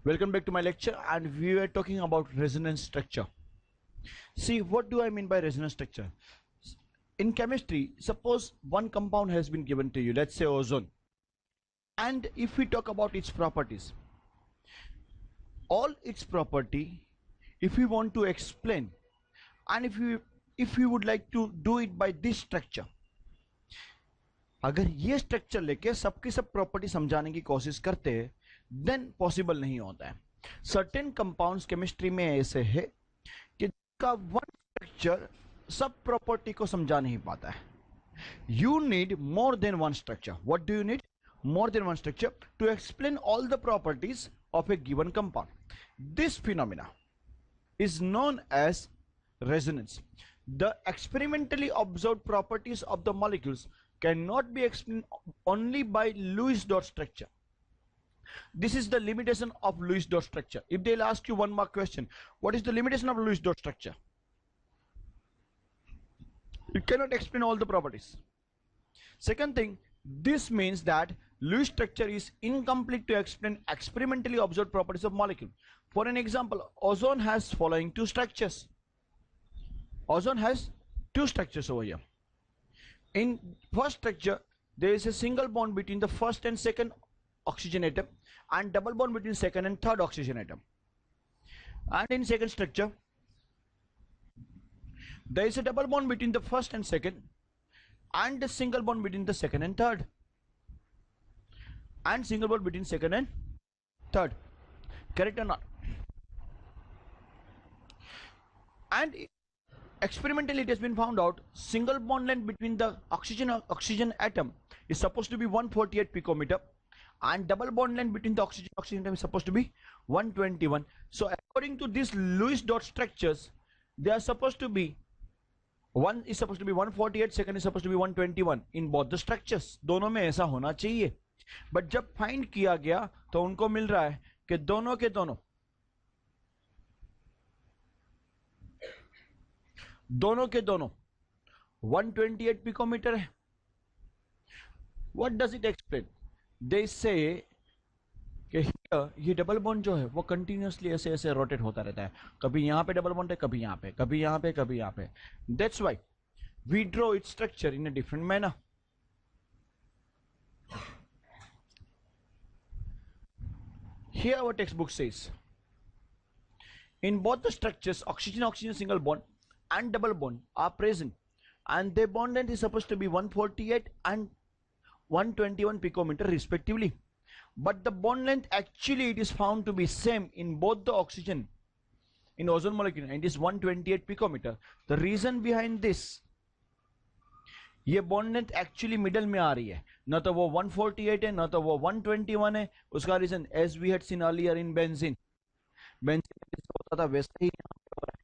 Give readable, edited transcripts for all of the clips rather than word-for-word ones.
Welcome back to my lecture, and we were talking about resonance structure. See, what do I mean by resonance structure? In chemistry, suppose one compound has been given to you, let's say ozone, and if we talk about its properties, all its property, if we want to explain, and if we would like to do it by this structure, अगर ये structure लेके सबकी सब property समझाने की कोशिश करते हैं देन पॉसिबल नहीं होता है. सर्टेन कंपाउंड्स केमिस्ट्री में ऐसे है कि का वन स्ट्रक्चर सब प्रॉपर्टी को समझा नहीं पाता है. You need more than one structure. What do you need? More than one structure to explain all the properties of a given compound. This phenomena is known as resonance. The experimentally observed properties of the molecules cannot be explained only by Lewis dot structure. This is the limitation of Lewis dot structure. If they'll ask you one more question, what is the limitation of Lewis dot structure? You cannot explain all the properties. Second thing, this means that Lewis structure is incomplete to explain experimentally observed properties of molecule. For an example, ozone has following two structures. Ozone has two structures over here. In first structure, there is a single bond between the first and second oxygen atom and double bond between second and third oxygen atom. And in second structure, there is a double bond between the first and second and a single bond between the second and third. And single bond between second and third. Correct or not? And experimentally it has been found out single bond length between the oxygen atom is supposed to be 148 picometer and double bond length between the oxygen atom is supposed to be 121. So according to these Lewis dot structures, they are supposed to be, one is supposed to be 148, second is supposed to be 121 in both the structures. दोनों में ऐसा होना चाहिए. But जब find किया गया तो उनको मिल रहा है कि दोनों के दोनों 128 पिकोमीटर है. What does it explain? They say कि ये डबल बॉन्ड जो है वो कंटिन्यूसली ऐसे ऐसे रोटेट होता रहता है. कभी यहाँ पे डबल बॉन्ड है, कभी यहाँ पे, कभी यहाँ पे, कभी यहाँ पे. That's why we draw its structure in a different manner. Here our textbook says, in both the structures, oxygen single bond and double bond are present, and their bond length is supposed to be 148 and 121 picometer respectively. But the bond length actually it is found to be same in both the oxygen in ozone molecule, and it is 128 picometer. The reason behind this, ये bond length actually middle में आ रही है, न तो वो 148 है, न तो वो 121 है. उसका reason as we had seen earlier in benzene जैसा होता था वैसा ही यहाँ पे हो रहा है.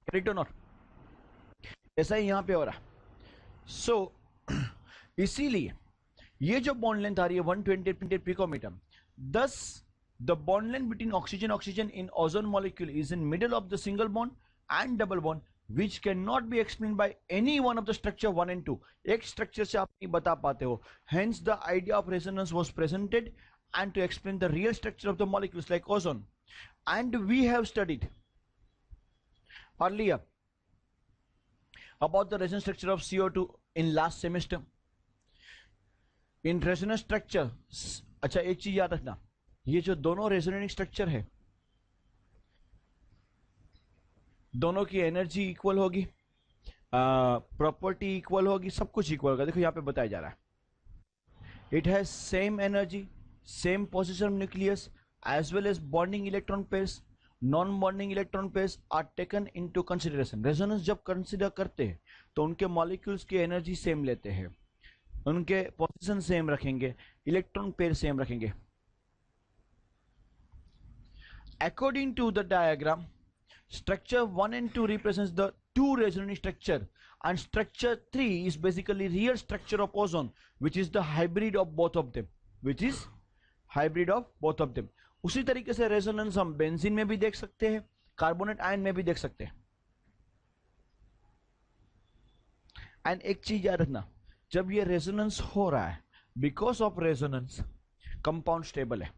करेक्ट और नॉट? ऐसा ही यहाँ पे हो रहा है. सो इसीलिए ये जो बॉन्ड लेंथ आ रही है 128 picometre, thus the bond length between oxygen in ozone molecule is in middle of the single bond and double bond, which cannot be explained by any one of the structure 1 and 2. एक structure से आप नहीं बता पाते हो. Hence the idea of resonance was presented and to explain the real structure of the molecules like ozone. And we have studied earlier about the resonance structure of CO2 in last semester. In resonance structure, अच्छा एक चीज याद रखना, ये जो दोनों resonating structure है दोनों की एनर्जी इक्वल होगी, प्रॉपर्टी इक्वल होगी, सब कुछ इक्वल होगा. देखो यहाँ पे बताया जा रहा है it has same energy, same position nucleus as well as bonding electron pairs, non bonding electron pairs are taken into consideration. Resonance जब कंसिडर करते हैं तो उनके मॉलिक्यूल्स की एनर्जी सेम लेते हैं, उनके पोजीशन सेम रखेंगे, इलेक्ट्रॉन पेयर सेम रखेंगे. According to the diagram, structure 1 and 2 represents the two resonating structure, and structure 3 is basically real structure of ozone, which is the hybrid of both of them, उसी तरीके से resonance हम benzene में भी देख सकते हैं, कार्बोनेट आयन में भी देख सकते हैं. एंड एक चीज याद रखना, जब ये रेजोनेंस हो रहा है, because of resonance compound stable है.